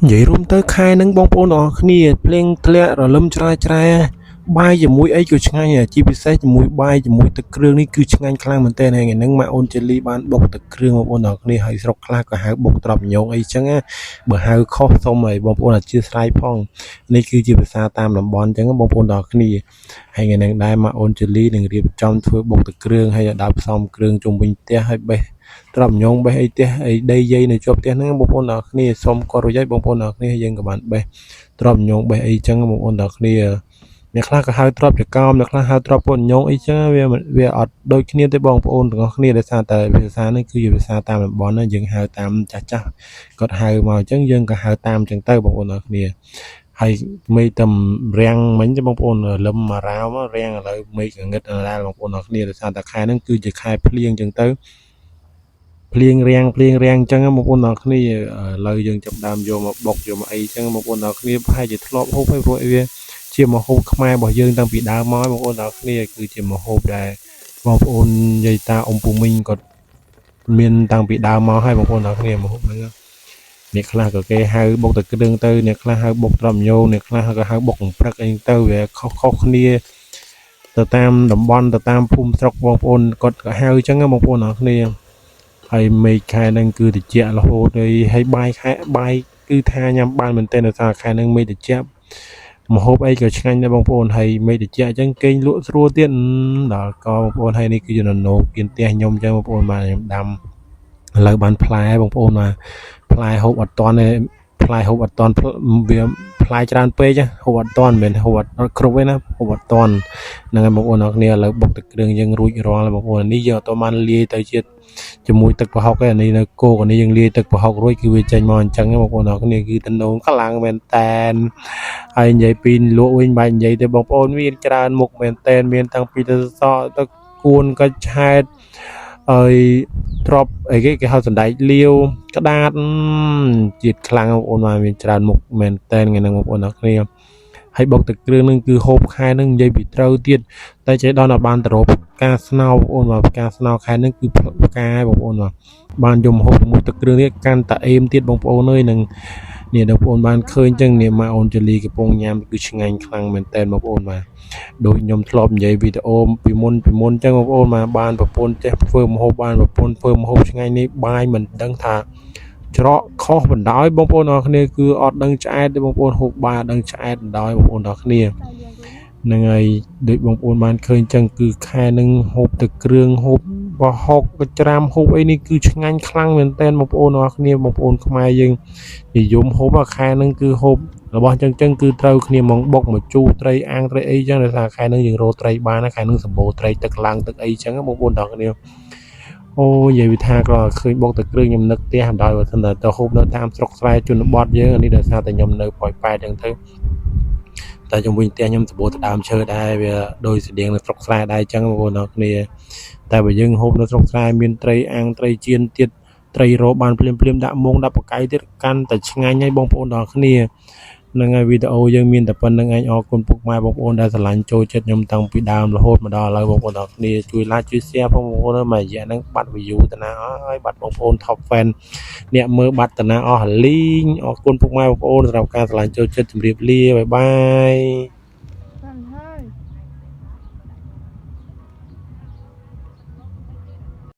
និយាយរួមទៅខែហ្នឹងបងប្អូនទាំងអស់គ្នាភ្លៀងធ្លាក់រលឹមច្រាយបាយជាមួយអីក៏ឆ្ងាញ់ដែរជាពិសេសជាមួយបាយជាមួយទឹកគ្រឿងនេះគឺឆ្ងាញ់ខ្លាំងមែនទែនហើយថ្ងៃហ្នឹងម៉ាក់អូនជេលីបានបុកទឹកគ្រឿងបងប្អូនទាំងអស់គ្នាហើយស្រុកខ្លះក៏ហៅបុកត្រប់ញងអីចឹងណាបើហៅខុសសូមឲ្យបងប្អូនអធិស្ឋានផងនេះគឺជាភាសាតាមតំបន់ចឹងបងប្អូនទាំងអស់គ្នាហើយថ្ងៃហ្នឹងដែរម៉ាក់អូនជេលីនឹងរៀបចំធ្វើបុកទឹកគ្រឿងហើយដល់ផ្សំគ្រឿងជុំវិញផ្ទះហើយបេះត្រប់ញងបេះអីផ្ទះអីដីយាយនៅជាប់ផ្ទះហ្នឹងបងប្អូនទាំងអស់គ្នាសូមគោរពរួចហើយបងប្អូនទាំងអស់គ្នាយើងក៏បានបេះត្រប់ញងបេះអីចឹងបងប្អូនទាំងអស់គ្នាអ្នកខ្លះក៏ហៅទ្របចកោមអ្នកខ្លះហៅទ្របពនញងអីចឹងវាអត់ដូចគ្នាទេបងប្អូនទាំងអស់គ្នាដោយសារតែភាសានេះគឺជាភាសាតាមតំបន់ណាយើងហៅតាមចាស់គាត់ហៅមកអញ្ចឹងយើងក៏ហៅតាមអញ្ចឹងទៅបងប្អូនទាំងអស់គ្នាហើយមេឃតែរាំងមិញទេបងប្អូនលឹមមករាវមករាំងឥឡូវមេឃងឹតអណ្ដាលបងប្អូនទាំងអស់គ្នាដោយសារតែខែហ្នឹងគឺជាខែភ្លៀងអញ្ចឹងទៅភ្លៀងរាំងអញ្ចឹងបងប្អូនទាំងអស់គ្នាឥឡូវយើងចាប់ដើមយកមកបុកយកមកអីអញ្ចឹងបងប្អូនទាំងអស់គ្នាប្រហែលជាធ្លាប់ហូបហើយព្រោះវាជាម្ហូបខ្មែររបស់យើងតាំងពីដើមមកបងប្អូនទាំងអស់គ្នាគឺជាម្ហូបដែលបងប្អូនយាយតាអ៊ំពូមីងគាត់មានតាំងពីដើមមកហើយបងប្អូនទាំងអស់គ្នាម្ហូបហ្នឹងអ្នកខ្លះក៏គេហៅបុកទឹកគ្រឿងទៅអ្នកខ្លះហៅបុកត្រប់ញោអ្នកខ្លះក៏ហៅបុកព្រឹកអីទៅវាខុសគ្នាទៅតាមតំបន់ទៅតាមភូមិស្រុកបងប្អូនគាត់ក៏ហៅអញ្ចឹងបងប្អូនទាំងអស់គ្នាហើយមេឃខែហ្នឹងគឺត្រជាក់រហូតហើយបាយគឺថាញ៉ាំបានមែនទែនដោយសារខែហ្នឹងមេឃត្រជាក់ម្ហូបអីក៏ឆ្ងាញ់ដែរបងប្អូនហើយមេឃត្រជាក់អញ្ចឹងគេងលក់ស្រួលទៀតដល់ក៏បងប្អូនហើយនេះគឺជាននោគៀនផ្ទះខ្ញុំអញ្ចឹងបងប្អូនបានខ្ញុំដាំឥឡូវបានផ្លែបងប្អូនមកផ្លែហូបអត់តាន់ទេផ្លែហូបអត់តាន់វាផ្លែច្រើនពេកហូបអត់តាន់មិនមែនហូបអត់គ្រប់ទេណាហូបអត់តាន់ហ្នឹងហើយបងប្អូនអរគ្នាឥឡូវបុកទឹកគ្រឿងយើងរួចរាល់ហើយបងប្អូននេះយើងអត់បានលាយទៅជាមួយទឹកប្រហុកទេនេះនៅគោកនេះយើងលាយទឹកប្រហុករួចគឺវាចេញមកអញ្ចឹងបងប្អូនអរគ្នាគឺតំណងខ្លាំងមែនតែនហើយនិយាយពីលក់វិញបាច់និយាយទេបងប្អូនមានច្រើនមុខមែនតែនមានតាំងពីទៅសក់ទៅគួនកាច់ឆែតហើយទ្របអីគេហៅសណ្ដែកលាវក្តាតជាតិខ្លាំងបងប្អូនមកមានច្រើនមុខមែនតែនថ្ងៃហ្នឹងបងប្អូនអរគ្នាហើយបុកទឹកគ្រឿងនឹងគឺហូបខែនឹងនិយាយពីត្រូវទៀតតែចេះដល់ដល់បានទៅរកផ្កាស្នោបងប្អូនមកផ្កាស្នោខែនឹងគឺផ្កាបងប្អូនមកបានយំហូបជាមួយទឹកគ្រឿងនេះកាន់តែអេមទៀតបងប្អូនអើយនឹងនេះបងប្អូនបានឃើញចឹងនេះម៉ាក់អូនជលីកំពុងញ៉ាំគឺឆ្ងាញ់ខ្លាំងមែនតែនបងប្អូនបាទដូចខ្ញុំធ្លាប់និយាយវីដេអូពីមុនចឹងបងប្អូនមកបានប្រពន្ធចេះធ្វើម្ហូបបានប្រពន្ធធ្វើម្ហូបឆ្ងាញ់នេះបាយមិនដឹងថាច្រកខុសបណ្ដោយបងប្អូនអរគ្នាគឺអត់ដឹងឆ្អែតទេបងប្អូនហូបបាយអត់ដឹងឆ្អែតបណ្ដោយបងប្អូនអរគ្នាហ្នឹងហើយដូចបងប្អូនបានឃើញចឹងគឺខែនឹងហូបទឹកគ្រឿងហូបប្រហុកច្រាមហូបអីនេះគឺឆ្ងាញ់ខ្លាំងមែនតើបងប្អូនអរគ្នាបងប្អូនខ្មែរយើងនិយមហូបខែនឹងគឺហូបរបស់ចឹងគឺត្រូវគ្នាមកបុកមកជូរត្រីអាំងត្រីអីចឹងដោយសារខែនឹងយើងរកត្រីបានខែនឹងសម្បូរត្រីទឹកឡើងទឹកអីចឹងបងប្អូនអរគ្នាអូនិយាយវិថាក៏ឃើញបុកទឹកគ្រឿងខ្ញុំនឹកផ្ទះមិនដោយបើសិនតែទៅហូបនៅតាមស្រុកស្រែជនបទយើងនេះដោយសារតែខ្ញុំនៅប៉ោយប៉ែតចឹងទៅតែជំវិញផ្ទះខ្ញុំសម្បូរទៅដើមឈើដែរវាដោយស្តៀងនៅស្រុកស្រែដែរចឹងបងប្អូនអរគ្នាតែបើយើងហូបនៅស្រុកស្រែមានត្រីអាំងត្រីចៀនទៀតត្រីរោបានភ្លាមដាក់មុងដាក់បកាយទៀតកាន់តែឆ្ងាញ់ហើយបងប្អូនអរគ្នានឹងហើយវីដេអូយើងមានតែប៉ុណ្្នឹងឯងអរគុណពុកម៉ែបងប្អូនដែលស្រឡាញ់ចូលចិត្តខ្ញុំតាំងពីដើមរហូតមកដល់ឥឡូវបងប្អូនអរគ្នាជួយ like ជួយ share បងប្អូនមើលរយៈហ្នឹងបាត់ view តាណាហើយបាត់បងប្អូន top fan អ្នកមើលបាត់តាណាអស់លីងអរគុណពុកម៉ែបងប្អូនសម្រាប់ការស្រឡាញ់ចូលចិត្តជម្រាបលាបាយបាយ